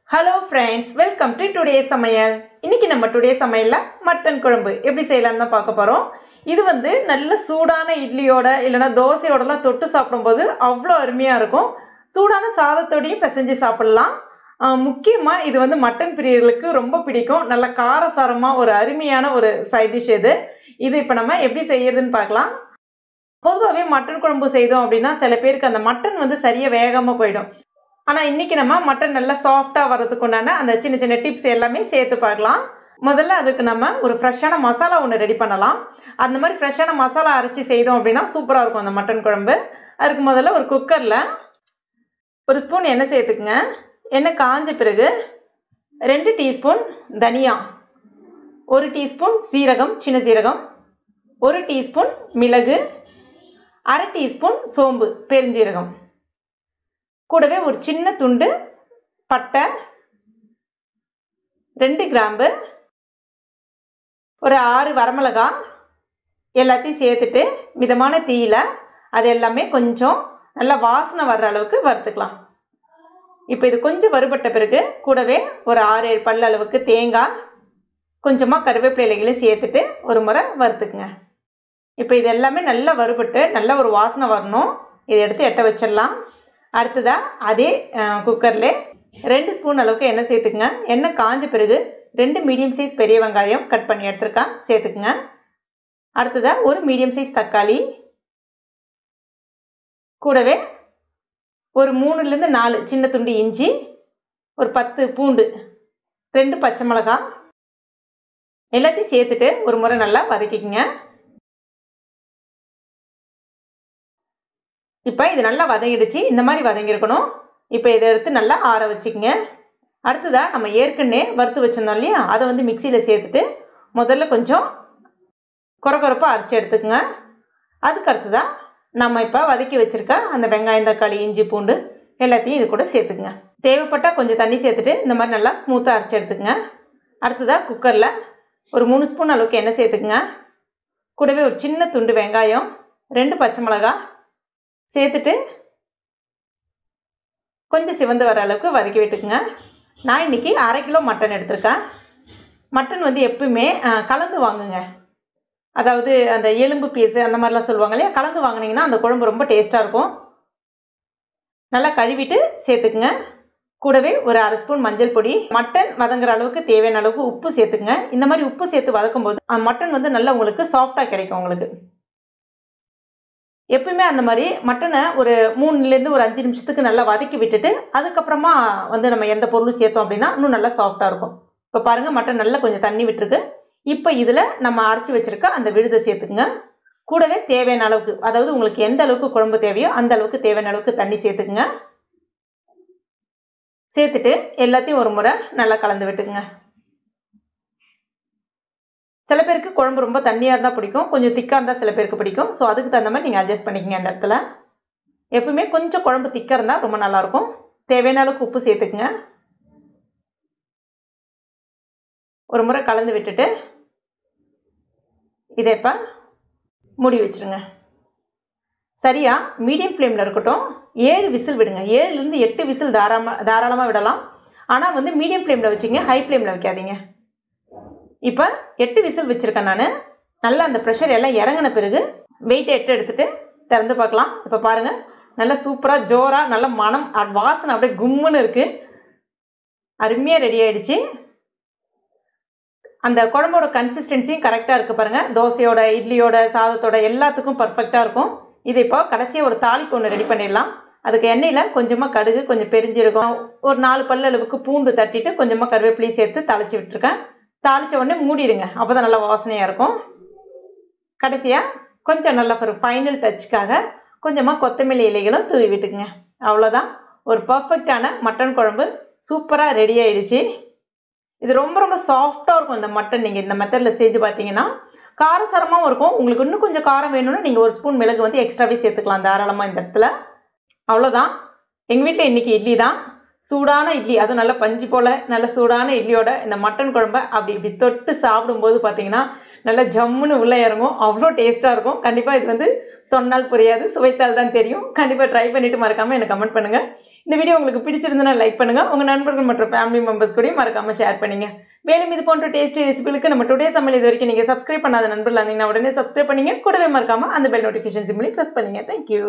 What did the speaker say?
Hello friends, welcome to today's Samayal. இன்னைக்கு நம்ம today சமையல்ல மட்டன் குழம்பு எப்படி செய்யலாம்னு தான் பார்க்க போறோம். இது வந்து நல்ல சூடான இட்லியோட இல்லனா தோசையோடலாம் தொட்டு சாப்பிடும்போது அவ்வளவு அருமையா இருக்கும். சூடான சாதத்தோடயும் பிசைஞ்சு சாப்பிடலாம். முக்கியமா இது வந்து மட்டன் பிரியர்களுக்கு ரொம்ப பிடிக்கும். நல்ல காரசாரமா ஒரு அருமையான ஒரு சைட் டிஷ் இது. இது இப்போ நம்ம எப்படி செய்யறதுன்னு பார்க்கலாம். பொதுவாகவே மட்டன் குழம்பு செய்தோம் அப்படின்னா சில பேருக்கு அந்த மட்டன் வந்து சரியா வேகாம போயிடும். ஆனா இன்னைக்கு நம்ம மட்டன் நல்லா சாஃப்டா வரதுக்கு உண்டான அந்த சின்ன சின்ன டிப்ஸ் எல்லாமே சேர்த்து பார்க்கலாம். முதல்ல அதுக்கு நம்ம ஒரு ஃப்ரெஷ்ஷான மசாலா ஒன்று ரெடி பண்ணலாம். அந்த மாதிரி ஃப்ரெஷ்ஷான மசாலா அரைச்சி செய்தோம் அப்படின்னா சூப்பராக இருக்கும் அந்த மட்டன் குழம்பு. அதுக்கு முதல்ல ஒரு குக்கரில் ஒரு ஸ்பூன் எண்ணெய் சேர்த்துக்குங்க. எண்ணெய் காஞ்ச பிறகு 2 டீஸ்பூன் தனியா, 1 டீஸ்பூன் சீரகம், சின்ன சீரகம், 1 டீஸ்பூன் மிளகு, 1/2 டீஸ்பூன் சோம்பு, பெருஞ்சீரகம், கூடவே ஒரு சின்ன துண்டு பட்டை, 2 கிராம்பு, ஒரு 6 வரமிளகாய் எல்லாத்தையும் சேர்த்துட்டு மிதமான தீயில அது எல்லாமே கொஞ்சம் நல்லா வாசனை வர்ற அளவுக்கு வறுத்துக்கலாம். இப்போ இது கொஞ்சம் வறுபட்ட பிறகு கூடவே ஒரு 6-7 பல் அளவுக்கு தேங்காய், கொஞ்சமாக கருவேப்பிலை இலைகளையும் சேர்த்துட்டு ஒரு முறை வறுத்துக்குங்க. இப்போ இது எல்லாமே நல்லா வறுபட்டு நல்ல ஒரு வாசனை வரணும். இதை எடுத்து எட்ட வச்சிடலாம். அடுத்ததாக அதே குக்கரில் 2 ஸ்பூன் அளவுக்கு எண்ணெய் சேர்த்துக்குங்க. எண்ணெய் காஞ்ச பிறகு 2 மீடியம் சைஸ் பெரிய வெங்காயம் கட் பண்ணி எடுத்துருக்கேன் சேர்த்துக்குங்க. அடுத்ததாக ஒரு மீடியம் சைஸ் தக்காளி, கூடவே ஒரு 3லேருந்து 4 சின்ன துண்டு இஞ்சி, ஒரு 10 பூண்டு, 2 பச்சை மிளகாய் எல்லாத்தையும் சேர்த்துட்டு ஒரு முறை நல்லா வதக்கிக்குங்க. இப்போ இது நல்லா வதங்கிடுச்சு. இந்த மாதிரி வதங்கியிருக்கணும். இப்போ இதை எடுத்து நல்லா ஆற வச்சுக்கோங்க. அடுத்ததாக நம்ம ஏற்கனவே வறுத்து வச்சுருந்தோம் இல்லையா, அதை வந்து மிக்சியில் சேர்த்துட்டு முதல்ல கொஞ்சம் கொரகொரப்பாக அரைச்சி எடுத்துக்கோங்க. அதுக்கு அடுத்ததாக நம்ம இப்போ வதக்கி வச்சுருக்க அந்த வெங்காயம், தக்காளி, இஞ்சி, பூண்டு எல்லாத்தையும் இது கூட சேர்த்துக்குங்க. தேவைப்பட்டால் கொஞ்சம் தண்ணி சேர்த்துட்டு இந்த மாதிரி நல்லா ஸ்மூத்தாக அரைச்சி எடுத்துக்கோங்க. அடுத்ததாக குக்கரில் ஒரு 3 ஸ்பூன் அளவுக்கு எண்ணெய் சேர்த்துக்குங்க. கூடவே ஒரு சின்ன துண்டு வெங்காயம், 2 பச்சை மிளகாய் சேர்த்துட்டு கொஞ்சம் சிவந்து வர அளவுக்கு வதக்கி விட்டுக்குங்க. நான் இன்றைக்கி 1/2 கிலோ மட்டன் எடுத்திருக்கேன். மட்டன் வந்து எப்பவுமே கலந்து வாங்குங்க. அதாவது அந்த எலும்பு பீஸு அந்த மாதிரிலாம் சொல்லுவாங்க இல்லையா, கலந்து வாங்கினீங்கன்னா அந்த குழம்பு ரொம்ப டேஸ்ட்டாக இருக்கும். நல்லா கழுவிட்டு சேர்த்துக்குங்க. கூடவே ஒரு 1/2 ஸ்பூன் மஞ்சள் பொடி, மட்டன் வதங்குற அளவுக்கு தேவையான அளவுக்கு உப்பு சேர்த்துக்குங்க. இந்த மாதிரி உப்பு சேர்த்து வதக்கும் போது மட்டன் வந்து நல்லா உங்களுக்கு சாஃப்டாக கிடைக்கும். உங்களுக்கு எப்பவுமே அந்த மாதிரி மட்டனை ஒரு 3லேருந்து ஒரு 5 நிமிஷத்துக்கு நல்லா வதக்கி விட்டுட்டு அதுக்கப்புறமா வந்து நம்ம எந்த பொருளும் சேர்த்தோம் அப்படின்னா இன்னும் நல்லா சாஃப்டாக இருக்கும். இப்போ பாருங்கள், மட்டன் நல்லா கொஞ்சம் தண்ணி விட்டுருக்கு. இப்போ இதில் நம்ம அரைச்சி வச்சுருக்க அந்த விழுதை சேர்த்துக்குங்க. கூடவே தேவையான அளவுக்கு, அதாவது உங்களுக்கு எந்த அளவுக்கு குழம்பு தேவையோ அந்த அளவுக்கு தேவையான அளவுக்கு தண்ணி சேர்த்துக்குங்க. சேர்த்துட்டு எல்லாத்தையும் ஒரு முறை நல்லா கலந்து விட்டுக்குங்க. சில பேருக்கு குழம்பு ரொம்ப தண்ணியாக இருந்தால் பிடிக்கும், கொஞ்சம் திக்காக இருந்தால் சில பேருக்கு பிடிக்கும். ஸோ அதுக்கு தகுந்த மாதிரி நீங்கள் அட்ஜஸ்ட் பண்ணிக்கங்க. அந்த இடத்துல எப்பவுமே கொஞ்சம் குழம்பு திக்காக இருந்தால் ரொம்ப நல்லாயிருக்கும். தேவையான அளவுக்கு உப்பு சேர்த்துக்குங்க. ஒரு முறை கலந்து விட்டுட்டு இதை இப்போ மூடி வச்சுருங்க. சரியாக மீடியம் ஃப்ளேமில் இருக்கட்டும். 7 விசில் விடுங்க. 7லேருந்து 8 விசில் தாராளமாக விடலாம். ஆனால் வந்து மீடியம் ஃப்ளேமில் வச்சுங்க, ஹை ஃப்ளேமில் வைக்காதீங்க. இப்போ 8 விசில் வச்சுருக்கேன் நான். நல்லா அந்த ப்ரெஷர் எல்லாம் இறங்கின பிறகு வெயிட் எடுத்துட்டு திறந்து பார்க்கலாம். இப்போ பாருங்கள், நல்லா சூப்பராக ஜோராக நல்ல மனம் வாசனை அப்படியே கும்முன்னு இருக்குது. அருமையாக ரெடி ஆகிடுச்சு. அந்த குழம்போட கன்சிஸ்டன்சியும் கரெக்டாக இருக்குது பாருங்கள். தோசையோட, இட்லியோட, சாதத்தோட எல்லாத்துக்கும் பர்ஃபெக்டாக இருக்கும். இது இப்போ கடைசியாக ஒரு தாளிப்பு ஒன்று ரெடி பண்ணிடலாம். அதுக்கு எண்ணெயில் கொஞ்சமாக கடுகு, கொஞ்சம் பெருஞ்சீரகம், ஒரு 4 பல் அளவுக்கு பூண்டு தட்டிட்டு கொஞ்சமாக கருவேப்பிலையும் சேர்த்து தாளித்து விட்டுருக்கேன். தாளித்த உடனே மூடிடுங்க, அப்போ தான் நல்லா வாசனையாக இருக்கும். கடைசியாக கொஞ்சம் நல்லா ஒரு ஃபைனல் டச்சுக்காக கொஞ்சமாக கொத்தமல்லி இலைகளும் தூவி விட்டுக்குங்க. அவ்வளோதான், ஒரு பர்ஃபெக்டான மட்டன் குழம்பு சூப்பராக ரெடி ஆகிடுச்சு. இது ரொம்ப ரொம்ப சாஃப்டாக இருக்கும் இந்த மட்டன். நீங்கள் இந்த மெத்தடில் செஞ்சு பார்த்தீங்கன்னா காரசாரமாகவும் இருக்கும். உங்களுக்கு இன்னும் கொஞ்சம் காரம் வேணும்னா நீங்கள் 1 ஸ்பூன் மிளகு வந்து எக்ஸ்ட்ராவே சேர்த்துக்கலாம் தாராளமாக இந்த இடத்துல. அவ்வளோதான், எங்கள் வீட்டில் இன்றைக்கி இட்லி தான். சூடான இட்லி, அதுவும் நல்லா பஞ்சு போல் நல்ல சூடான இட்லியோட இந்த மட்டன் குழம்பை இப்படி தொட்டு சாப்பிடும்போது பார்த்தீங்கன்னா நல்லா ஜம்முன்னு உள்ளே இறங்கும். அவ்வளோ டேஸ்ட்டாக இருக்கும். கண்டிப்பாக இது வந்து சொன்னால் புரியாது, சுவைத்தால் தான் தெரியும். கண்டிப்பாக ட்ரை பண்ணிட்டு மறக்காமல் எனக்கு கமெண்ட் பண்ணுங்கள். இந்த வீடியோ உங்களுக்கு பிடிச்சிருந்தனா லைக் பண்ணுங்கள். உங்கள் நண்பர்கள் மற்றும் ஃபேமிலி மெம்பர்ஸ் கூட மறக்காமல் ஷேர் பண்ணுங்க. மேலும் இது போன்ற டேஸ்டி ரெசிபிகளுக்கு நம்ம டுடே சமையல் இது வரைக்கும் நீங்கள் சப்ஸ்கிரைப் பண்ணாத நண்பர்கள் இருந்தீங்கன்னா உடனே சப்ஸ்கிரைப் பண்ணிங்க. கூடவே மறக்காமல் அந்த பெல் நோட்டிஃபிகேஷன் சிம்பிளையும் ப்ரெஸ் பண்ணுங்க. தேங்க்யூ.